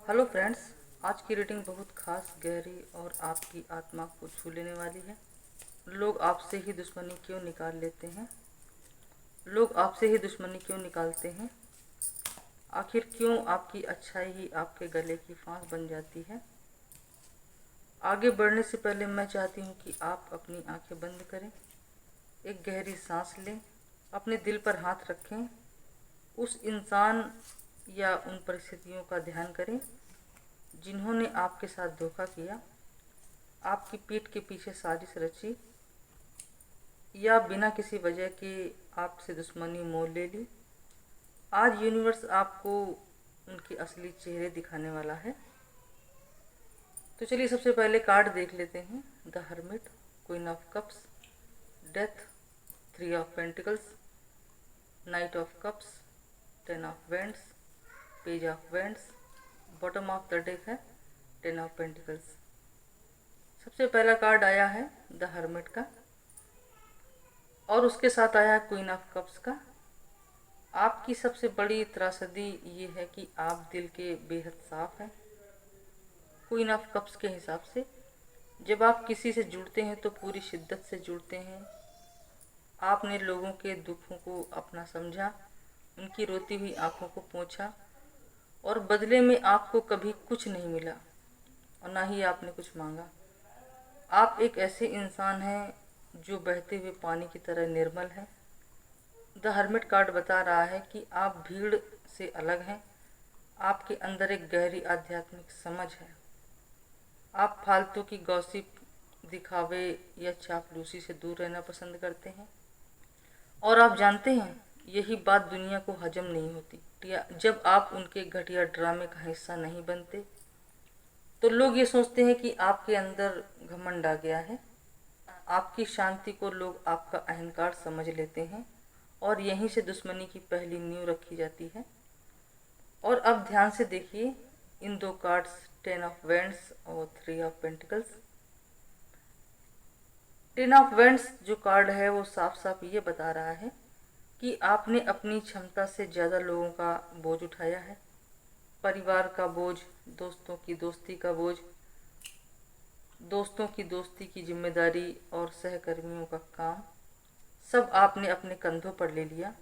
Hello friends. आज की reading बहुत खास, गहरी और आपकी आत्मा को छू लेने वाली है। लोग आपसे ही दुश्मनी क्यों निकाल लेते हैं? लोग आपसे ही दुश्मनी क्यों निकालते हैं? आखिर क्यों आपकी अच्छाई ही आपके गले की फांस बन जाती है? आगे बढ़ने से पहले मैं चाहती हूँ कि आप अपनी आंखें बंद करें, एक गहरी सांस लें, अपने दिल पर हाथ रखें, उस इंसान या उन परिस्थितियों का ध्यान करें जिन्होंने आपके साथ धोखा किया, आपकी पीठ के पीछे साजिश रची या बिना किसी वजह के आपसे दुश्मनी मोल ले ली। आज यूनिवर्स आपको उनके असली चेहरे दिखाने वाला है। तो चलिए सबसे पहले कार्ड देख लेते हैं। The hermit, queen of cups, death, three of pentacles, night of cups, ten of vends, page of vends, bottom of the deck है टेन ऑफ पेंटिकल्स। सबसे पहला कार्ड आया है द हर्मिट का और उसके साथ आया है क्वीन ऑफ कप्स का। आपकी सबसे बड़ी त्रासदी ये है कि आप दिल के बेहद साफ हैं। क्वीन ऑफ कप्स के हिसाब से जब आप किसी से जुड़ते हैं तो पूरी शिद्दत से जुड़ते हैं। आपने लोगों के दुखों को अपना समझा, उनकी रोती हुई आंखों को पोंछा और बदले में आपको कभी कुछ नहीं मिला और ना ही आपने कुछ मांगा। आप एक ऐसे इंसान हैं जो बहते हुए पानी की तरह निर्मल है। द हर्मिट कार्ड बता रहा है कि आप भीड़ से अलग हैं। आपके अंदर एक गहरी आध्यात्मिक समझ है। आप फालतू की गॉसिप, दिखावे या चापलूसी से दूर रहना पसंद करते हैं और आप जानते हैं यही बात दुनिया को हजम नहीं होती। जब आप उनके घटिया ड्रामे का हिस्सा नहीं बनते तो लोग ये सोचते हैं कि आपके अंदर घमंड आ गया है। आपकी शांति को लोग आपका अहंकार समझ लेते हैं और यहीं से दुश्मनी की पहली नींव रखी जाती है। और अब ध्यान से देखिए इन दो कार्ड्स, टेन ऑफ वेंड्स और three of pentacles. Ten of vends जो कार्ड है वो साफ साफ ये बता रहा है कि आपने अपनी क्षमता से ज़्यादा लोगों का बोझ उठाया है। परिवार का बोझ, दोस्तों की दोस्ती का बोझ, दोस्तों की दोस्ती की जिम्मेदारी और सहकर्मियों का काम, सब आपने अपने कंधों पर ले लिया।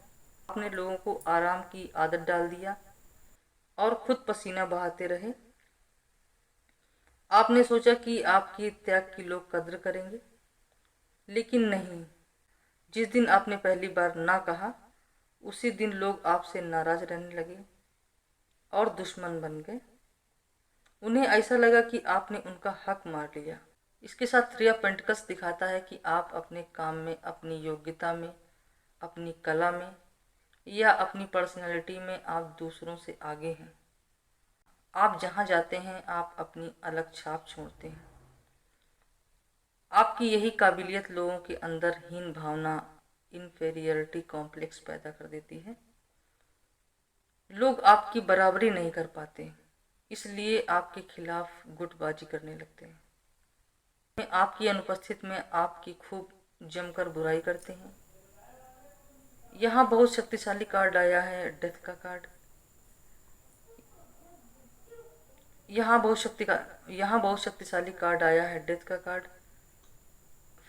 आपने लोगों को आराम की आदत डाल दिया और खुद पसीना बहाते रहे। आपने सोचा कि आपकी त्याग की लोग कद्र करेंगे, लेकिन नहीं। जिस दिन आपने पहली बार ना कहा उसी दिन लोग आपसे नाराज रहने लगे और दुश्मन बन गए। उन्हें ऐसा लगा कि आपने उनका हक मार लिया। इसके साथ थ्री ऑफ पेंटिकल्स दिखाता है कि आप अपने काम में, अपनी योग्यता में, अपनी कला में या अपनी पर्सनैलिटी में आप दूसरों से आगे हैं। आप जहाँ जाते हैं आप अपनी अलग छाप छोड़ते हैं। आपकी यही काबिलियत लोगों के अंदर हीन भावना, इन्फेरियरिटी कॉम्प्लेक्स पैदा कर देती है। लोग आपकी बराबरी नहीं कर पाते, इसलिए आपके खिलाफ गुटबाजी करने लगते हैं। आपकी अनुपस्थिति में आपकी खूब जमकर बुराई करते हैं। यहाँ बहुत शक्तिशाली कार्ड आया है डेथ का कार्ड। यहाँ बहुत शक्तिशाली कार्ड आया है डेथ का कार्ड।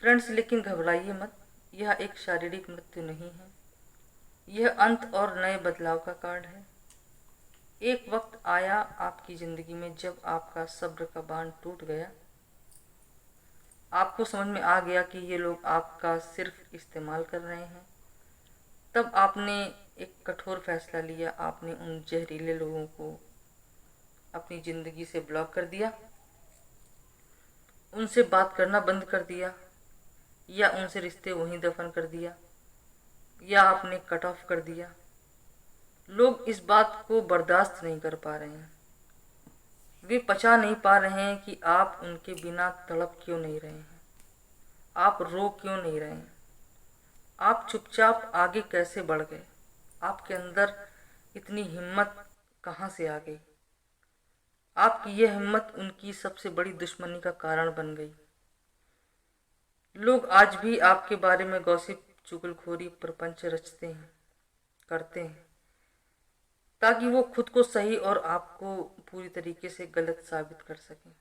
फ्रेंड्स, लेकिन घबराइए मत, यह एक शारीरिक मृत्यु नहीं है, यह अंत और नए बदलाव का कार्ड है। एक वक्त आया आपकी जिंदगी में जब आपका सब्र का बांध टूट गया। आपको समझ में आ गया कि ये लोग आपका सिर्फ इस्तेमाल कर रहे हैं। तब आपने एक कठोर फैसला लिया। आपने उन जहरीले लोगों को अपनी ज़िंदगी से ब्लॉक कर दिया, उनसे बात करना बंद कर दिया या उनसे रिश्ते वहीं दफन कर दिया या आपने कट ऑफ कर दिया। लोग इस बात को बर्दाश्त नहीं कर पा रहे हैं। वे पचा नहीं पा रहे हैं कि आप उनके बिना तड़प क्यों नहीं रहे हैं, आप रो क्यों नहीं रहे हैं, आप चुपचाप आगे कैसे बढ़ गए, आपके अंदर इतनी हिम्मत कहाँ से आ गई। आपकी यह हिम्मत उनकी सबसे बड़ी दुश्मनी का कारण बन गई। लोग आज भी आपके बारे में गॉसिप, चुगलखोरी, प्रपंच रचते हैं, करते हैं। ताकि वो खुद को सही और आपको पूरी तरीके से गलत साबित कर सकें।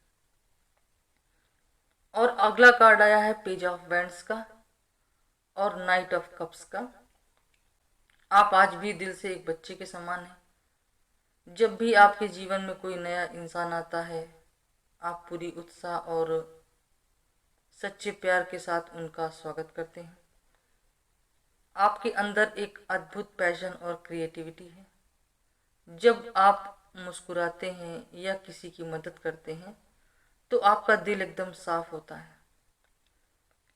और अगला कार्ड आया है पेज ऑफ वैंड्स का और नाइट ऑफ कप्स का। आप आज भी दिल से एक बच्चे के समान हैं। जब भी आपके जीवन में कोई नया इंसान आता है, आप पूरी उत्साह और सच्चे प्यार के साथ उनका स्वागत करते हैं। आपके अंदर एक अद्भुत पैशन और क्रिएटिविटी है। जब आप मुस्कुराते हैं या किसी की मदद करते हैं तो आपका दिल एकदम साफ होता है।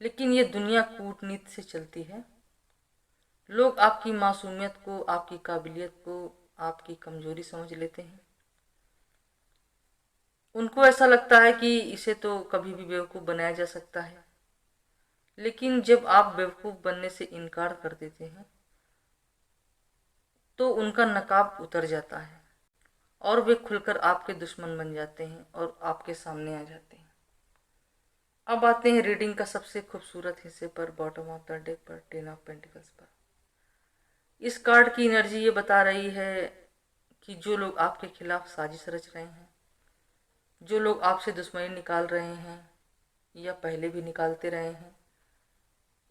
लेकिन ये दुनिया कूटनीति से चलती है। लोग आपकी मासूमियत को, आपकी काबिलियत को आपकी कमजोरी समझ लेते हैं। उनको ऐसा लगता है कि इसे तो कभी भी बेवकूफ़ बनाया जा सकता है। लेकिन जब आप बेवकूफ़ बनने से इनकार कर देते हैं तो उनका नकाब उतर जाता है और वे खुलकर आपके दुश्मन बन जाते हैं और आपके सामने आ जाते हैं। अब आते हैं रीडिंग का सबसे खूबसूरत हिस्से पर, बॉटम ऑफ द डेक पर, 10 ऑफ पेंटिकल्स पर। इस कार्ड की एनर्जी ये बता रही है कि जो लोग आपके खिलाफ साजिश रच रहे हैं, जो लोग आपसे दुश्मनी निकाल रहे हैं या पहले भी निकालते रहे हैं,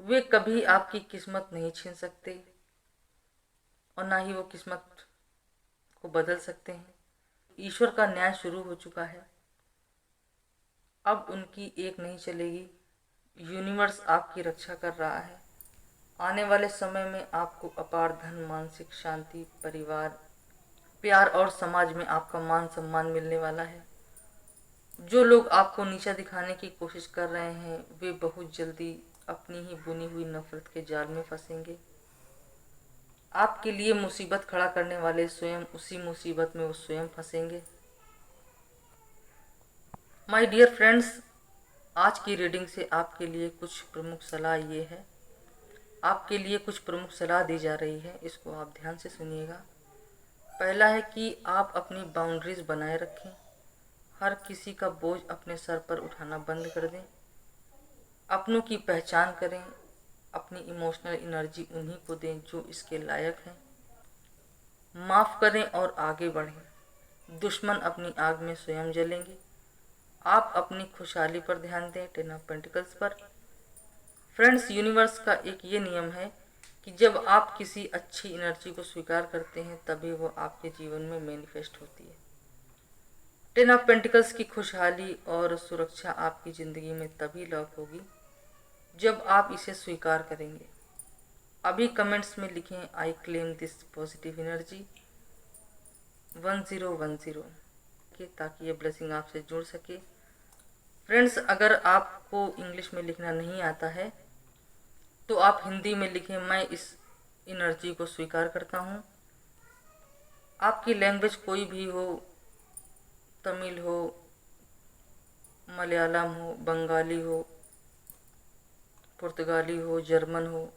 वे कभी आपकी किस्मत नहीं छीन सकते और ना ही वो किस्मत को बदल सकते हैं। ईश्वर का न्याय शुरू हो चुका है। अब उनकी एक नहीं चलेगी। यूनिवर्स आपकी रक्षा कर रहा है। आने वाले समय में आपको अपार धन, मानसिक शांति, परिवार, प्यार और समाज में आपका मान सम्मान मिलने वाला है। जो लोग आपको नीचा दिखाने की कोशिश कर रहे हैं वे बहुत जल्दी अपनी ही बुनी हुई नफरत के जाल में फंसेंगे। आपके लिए मुसीबत खड़ा करने वाले स्वयं उसी मुसीबत में वो स्वयं फंसेंगे। माय डियर फ्रेंड्स, आज की रीडिंग से आपके लिए कुछ प्रमुख सलाह ये है, आपके लिए कुछ प्रमुख सलाह दी जा रही है, इसको आप ध्यान से सुनिएगा। पहला है कि आप अपनी बाउंड्रीज बनाए रखें। हर किसी का बोझ अपने सर पर उठाना बंद कर दें। अपनों की पहचान करें। अपनी इमोशनल एनर्जी उन्हीं को दें जो इसके लायक हैं। माफ़ करें और आगे बढ़ें। दुश्मन अपनी आग में स्वयं जलेंगे। आप अपनी खुशहाली पर ध्यान दें, 10 ऑफ पेंटिकल्स पर। फ्रेंड्स, यूनिवर्स का एक ये नियम है कि जब आप किसी अच्छी एनर्जी को स्वीकार करते हैं तभी वो आपके जीवन में मैनिफेस्ट होती है। 10 ऑफ पेंटिकल्स की खुशहाली और सुरक्षा आपकी ज़िंदगी में तभी लॉक होगी जब आप इसे स्वीकार करेंगे। अभी कमेंट्स में लिखें, I claim this positive energy 1010 ताकि ये ब्लेसिंग आपसे जुड़ सके। फ्रेंड्स, अगर आपको इंग्लिश में लिखना नहीं आता है तो आप हिंदी में लिखें, मैं इस एनर्जी को स्वीकार करता हूँ। आपकी लैंग्वेज कोई भी हो, तमिल हो, मलयालम हो, बंगाली हो, पुर्तगाली हो, जर्मन हो,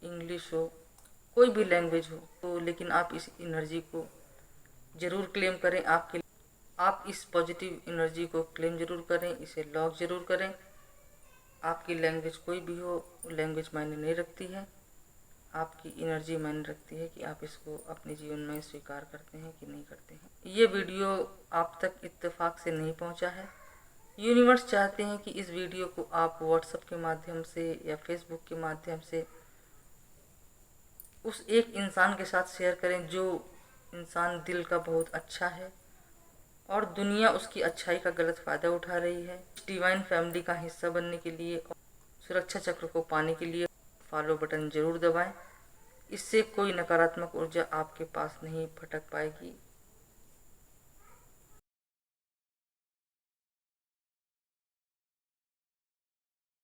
इंग्लिश हो, कोई भी लैंग्वेज हो तो, लेकिन आप इस एनर्जी को ज़रूर क्लेम करें। आप इस पॉजिटिव एनर्जी को क्लेम ज़रूर करें, इसे लॉक ज़रूर करें। आपकी लैंग्वेज कोई भी हो, लैंग्वेज मायने नहीं रखती है। आपकी एनर्जी मायने रखती है कि आप इसको अपने जीवन में स्वीकार करते हैं कि नहीं करते हैं। ये वीडियो आप तक इत्तेफाक से नहीं पहुंचा है। यूनिवर्स चाहते हैं कि इस वीडियो को आप व्हाट्सएप के माध्यम से या फेसबुक के माध्यम से उस एक इंसान के साथ शेयर करें जो इंसान दिल का बहुत अच्छा है और दुनिया उसकी अच्छाई का गलत फ़ायदा उठा रही है। डिवाइन फैमिली का हिस्सा बनने के लिए और सुरक्षा चक्र को पाने के लिए फॉलो बटन ज़रूर दबाएं। इससे कोई नकारात्मक ऊर्जा आपके पास नहीं भटक पाएगी।